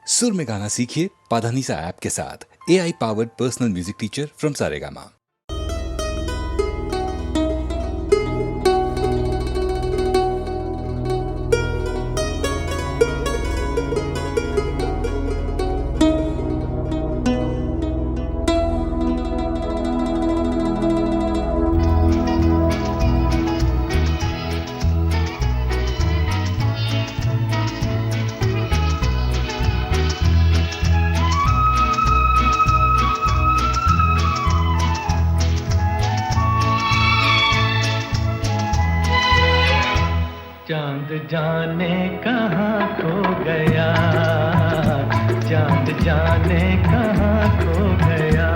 सुर में गाना सीखिए पाधानीसा ऐप के साथ। AI powered personal music teacher from Saregama. चांद जाने कहाँ खो गया, चांद जाने कहाँ खो गया।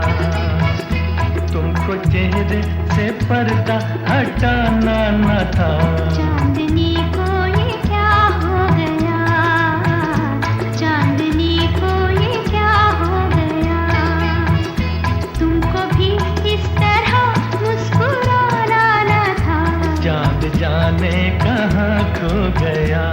तुमको चेहरे से पर्दा हटाना न था। चांदनी को ये क्या हो गया, चांदनी को ये क्या हो गया। तुमको भी इस तरह मुस्कुराना न था। चांद जाने कहाँ खो गया।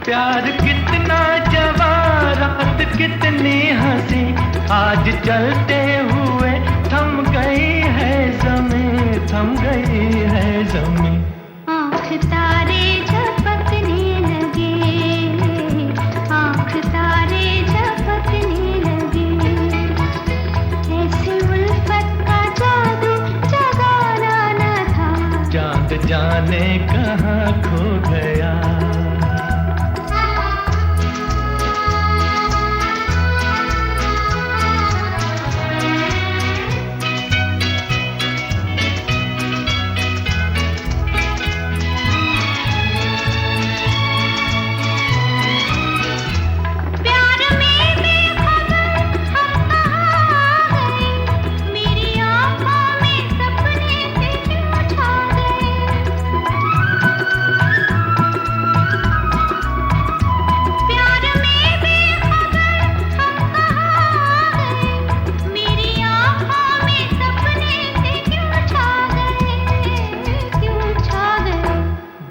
प्यार कितना जवां, रात कितनी हंसी, आज चलते हुए थम गई है ज़मीं, थम गई है ज़मीं। आँख तारे झपकने लगे, आँख तारे झपकने लगे। ऐसे उल्फत का जादू जगाना न था। चांद जाने कहाँ खो गया।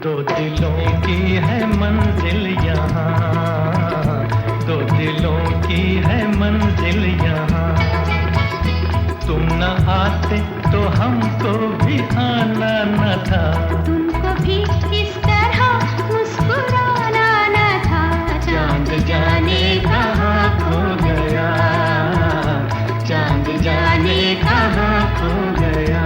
दो दिलों की है मंजिल यहाँ, दो दिलों की है मंजिल यहाँ। तुम न आते तो हमको भी आना न था। तुमको भी इस तरह मुस्कुराना न था। चांद जाने कहाँ खो गया, चांद जाने कहाँ खो गया।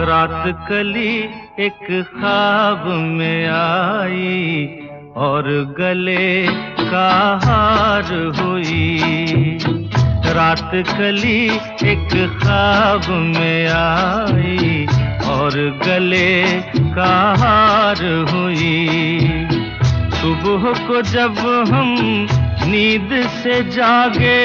रात कली एक ख्वाब में आई और गले का हार हुई। रात कली एक ख्वाब में आई और गले का हार हुई। सुबह को जब हम नींद से जागे,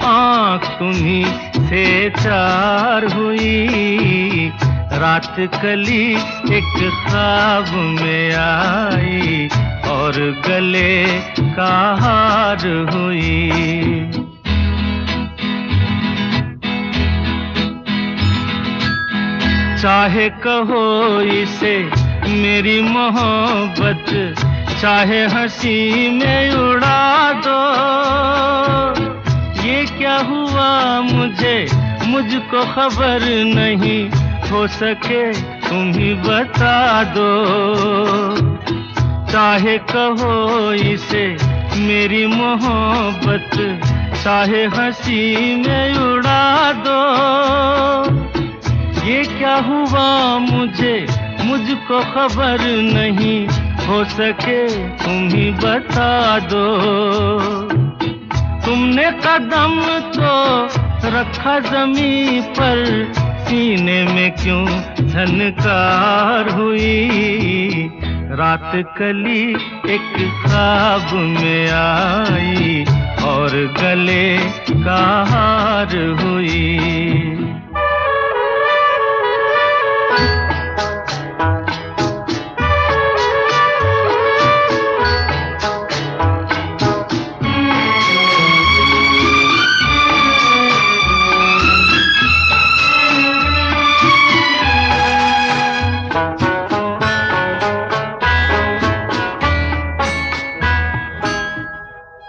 आँख तुम्हीं से चार हुई। रात कली एक ख्वाब में आई और गले का हार हुई। चाहे कहो इसे मेरी मोहब्बत, चाहे हंसी में उड़ा दो। ये क्या हुआ मुझको खबर नहीं, हो सके तुम ही बता दो। चाहे कहो इसे मेरी मोहब्बत, चाहे हंसी में उड़ा दो। ये क्या हुआ मुझको खबर नहीं, हो सके तुम ही बता दो। तुमने कदम तो रखा ज़मीं पर, सीने में क्यों झनकार हुई। रात कली एक ख्वाब में आई और गले का हार हुई।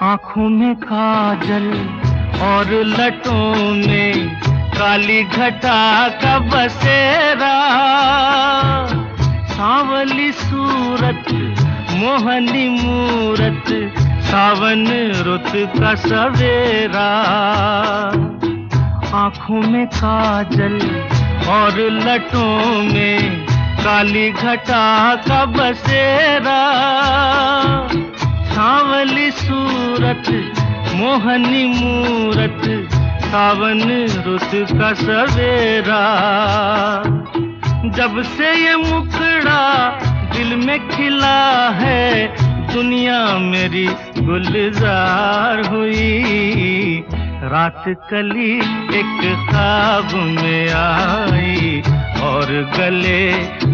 आँखों में काजल और लटों में काली घटा का बसेरा। सांवली सूरत मोहनी मूरत सावन रुत का सवेरा। आँखों में काजल और लटों में काली घटा का बसेरा। सांवली सूरत मोहनी मूरत सावन रुत का सवेरा। जब से ये मुखड़ा दिल में खिला है दुनिया मेरी गुलजार हुई। रात कली एक ख्वाब में आई और गले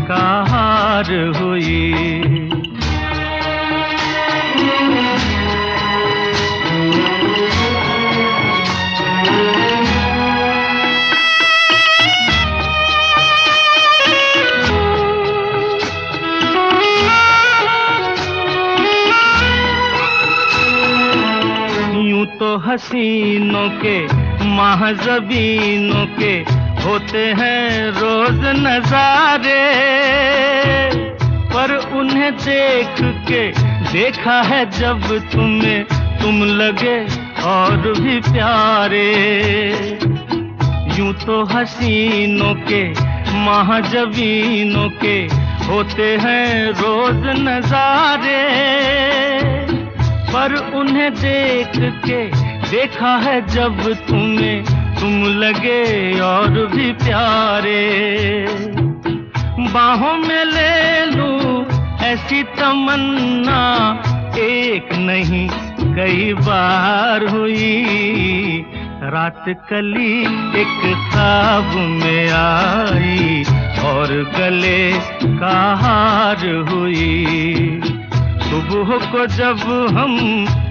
का हार हुई। यूं तो हसीनों के महज़बीनों के होते हैं रोज नजारे, पर उन्हें देख के देखा है जब तुम्हें तुम लगे और भी प्यारे। यूं तो हसीनों के महज़बीनों के होते हैं रोज नजारे, पर उन्हें देख के देखा है जब तुम्हें तुम लगे और भी प्यारे। बाहों में ले लूं ऐसी तमन्ना एक नहीं कई बार हुई। रात कली एक ख्वाब में आई और गले का हार हुई। सुबह को जब हम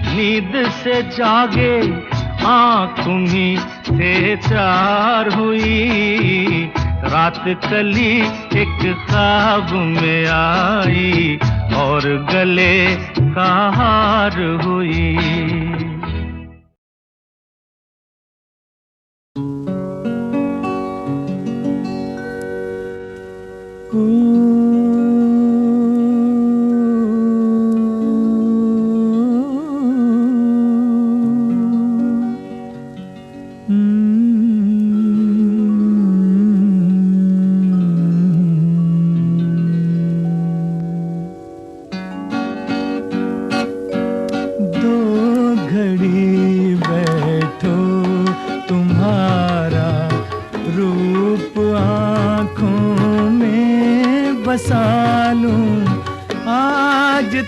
नींद से जागे आँख तुम्हीं से चार हुई। रात कली एक ख्वाब में आई और गले का हार हुई।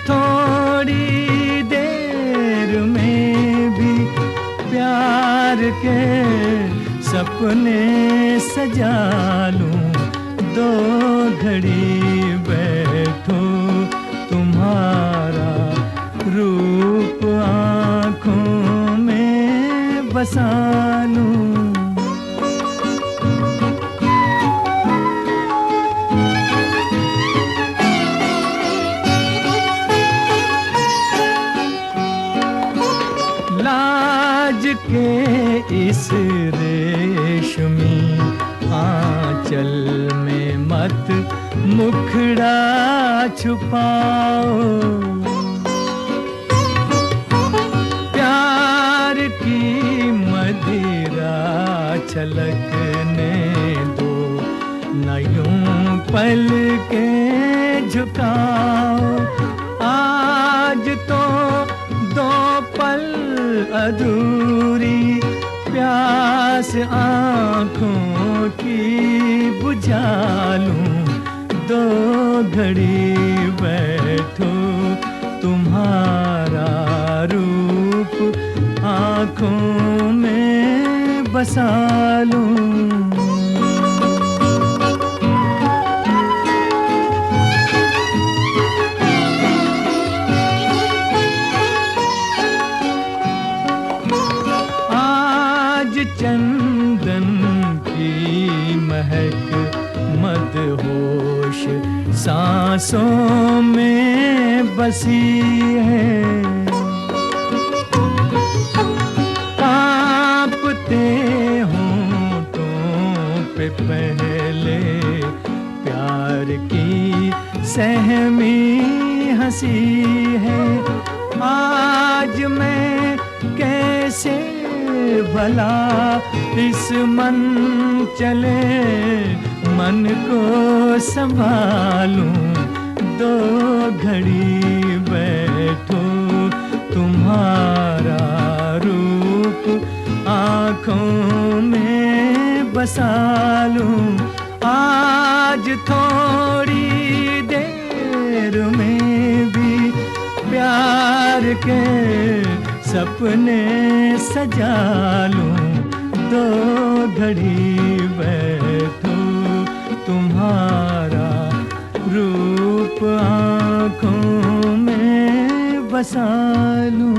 थोड़ी देर में भी प्यार के सपने सजा लूं। दो घड़ी बैठो तुम्हारा रूप आँखों में बसा लूं। के इस रेशमी आंचल में मत मुखड़ा छुपाओ। प्यार की मदिरा छलकने दो, न यूं पल के झुकाओ। आज तो दो पल अधूरी प्यास आँखों की बुझा लूं, दो घड़ी बैठो तुम्हारा रूप आँखों में बसा लूं। चंदन की महक मदहोश सांसों में बसी है, कांपते होंठों पे पहले प्यार की सहमी हंसी है। आज मैं कैसे भला इस मन चले मन को संभालूं, दो घड़ी बैठो तुम्हारा रूप आँखों में बसा लूं। आज थोड़ी देर में भी प्यार के सपने सजा लूं, दो घड़ी बैठो तुम्हारा रूप आँखों में बसा लूं।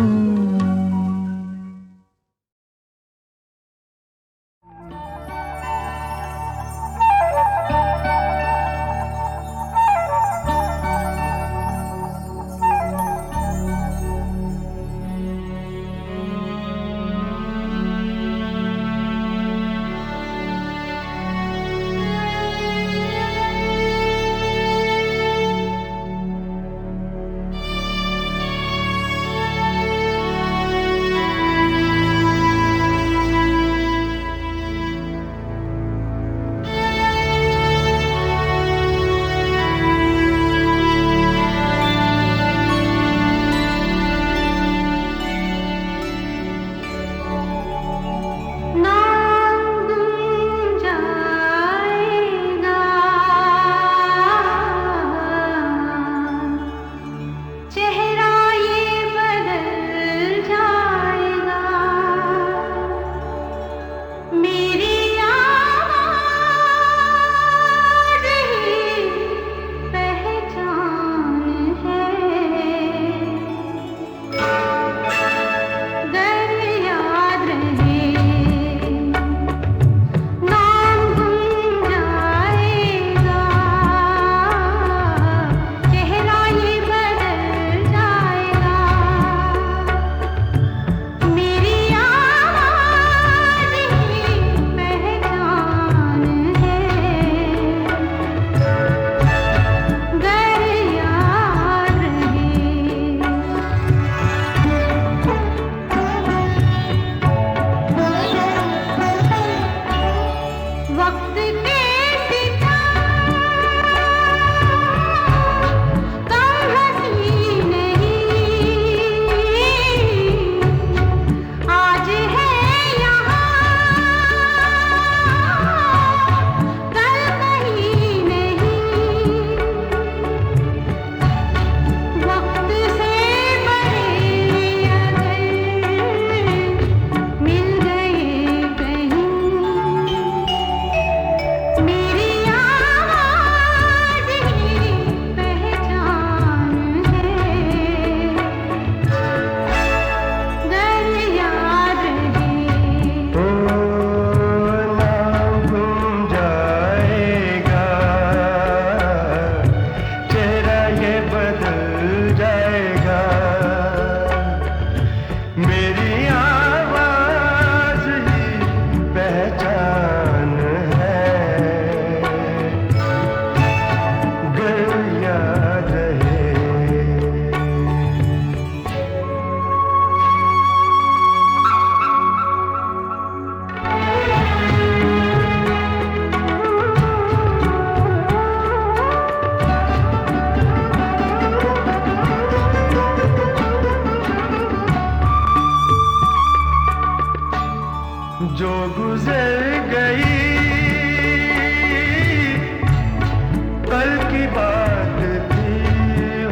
की बात थी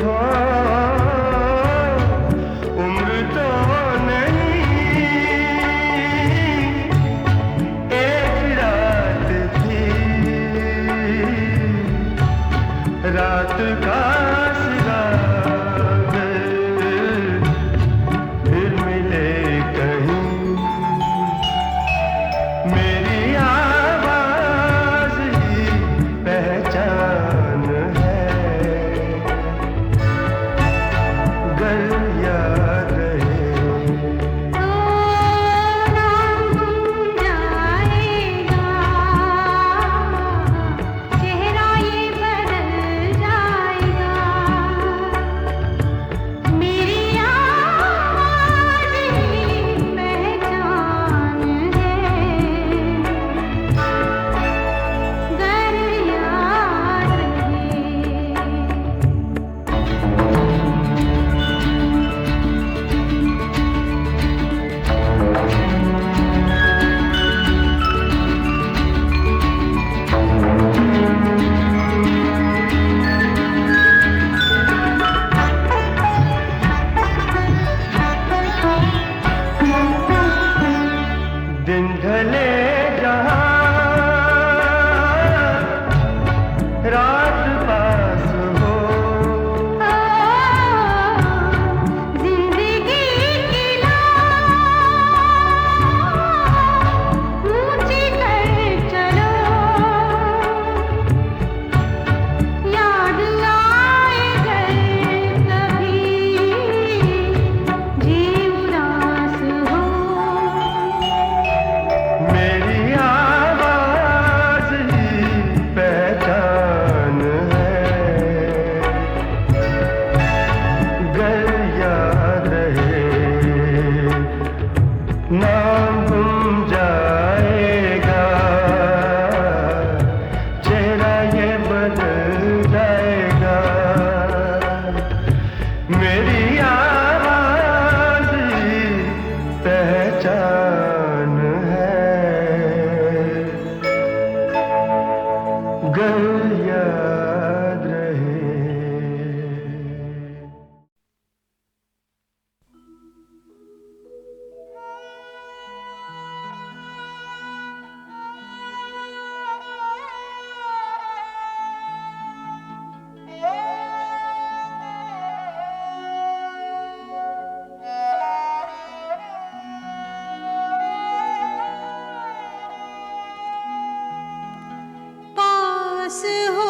हो, उम्र तो नहीं, एक रात थी, रात का सिला फिर मिले कहीं, मेरी आवाज ही पहचान है, गर याद रहे तो नाम गुम जाएगा, चेहरा ये बदल जाएगा, मेरी आवाज़ ही पहचान है, गर याद रहे। दिन ढले जहाँ रात पास हो, जिंदगी की नाव ऊंची कर चलो, याद आए घर कभी जी उदास हो, मेरी आवाज ही पहचान है, गर याद रहे, नाम गुम जाएगा, चेहरा ये बदल जाएगा, मेरी आवाज ही पहचान है, गर याद रहे। पास हो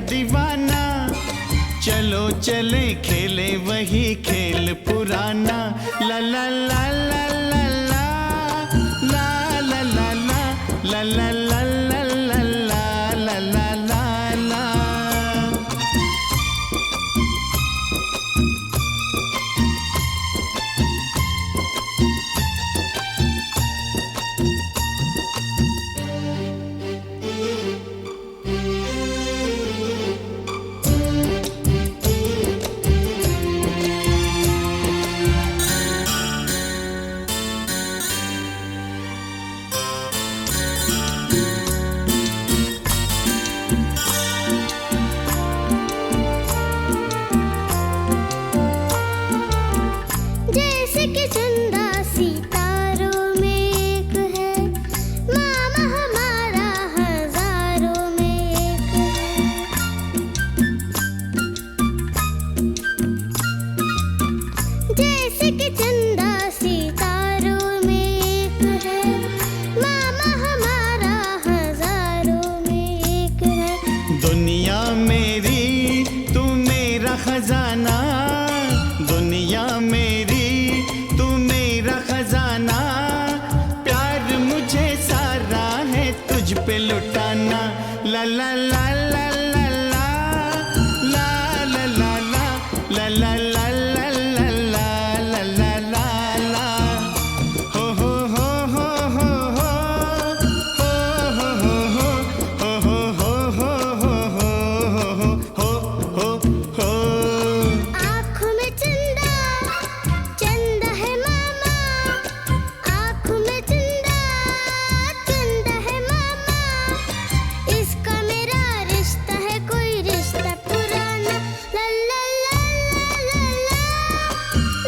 दीवाना, चलो चले खेले वही खेल पुराना। ला ला ला ला ला ला ला ला ला ला ला ला ला ला ला ला ला ला ला। ला ला ला ला ला ला ला ला ला ला ला ला ला ला ला ला ला ला ला हो हो हो हो हो हो हो हो हो हो हो हो हो हो हो। आँखों में चंदा चंदा है मामा, आँखों में चंदा चंदा है मामा, इसका मेरा रिश्ता है कोई रिश्ता पुराना। ला ला ला ला ला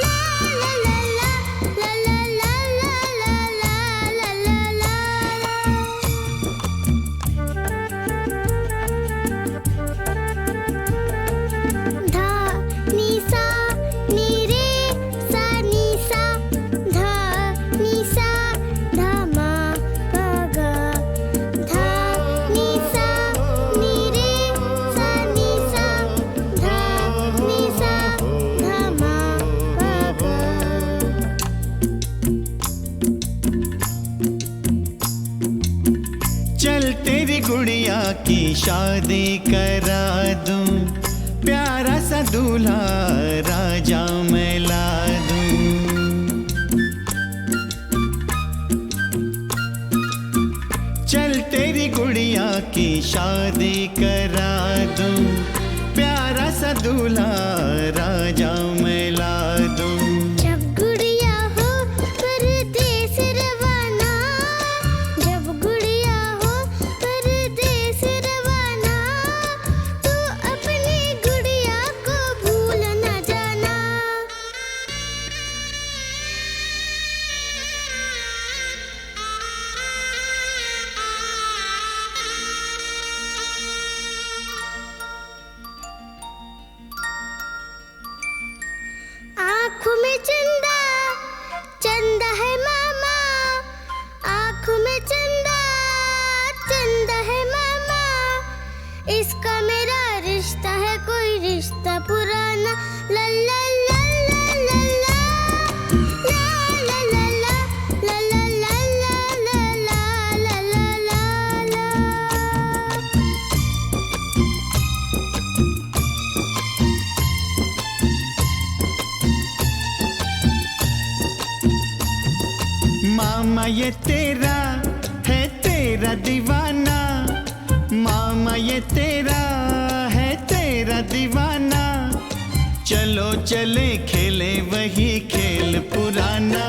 ला ला ला ला ला ला ला ला ला ला धा नी सा नी रे सा नी सा, धा नी सा धा मा पा गा, धा नी सा नी रे सा नी सा, धा नी सा धा मा पा गा। चल तेरी गुड़िया की शादी करा दूं, प्यारा सा दूल्हा राजा मैं ला दूं। चल तेरी गुड़िया की शादी करा दूं, प्यारा सा दूल्हा राजा मैं ला दूं। जब गुड़िया हो परदेस रवाना, जब गुड़िया हो परदेस रवाना, तू अपनी गुड़िया को भूल न जाना। आँखों में चंदा चंदा है मामा, आँखों में चंदा चंदा है मामा, इसका मेरा रिश्ता है कोई रिश्ता पुराना। ला ला ला ला ला ला ला ला ला ला ला ला ला ला ला ला ला। मामा ये तेरा है तेरा दीवाना, मामा ये तेरा है तेरा दीवाना, चलो चले खेले वही खेल पुराना।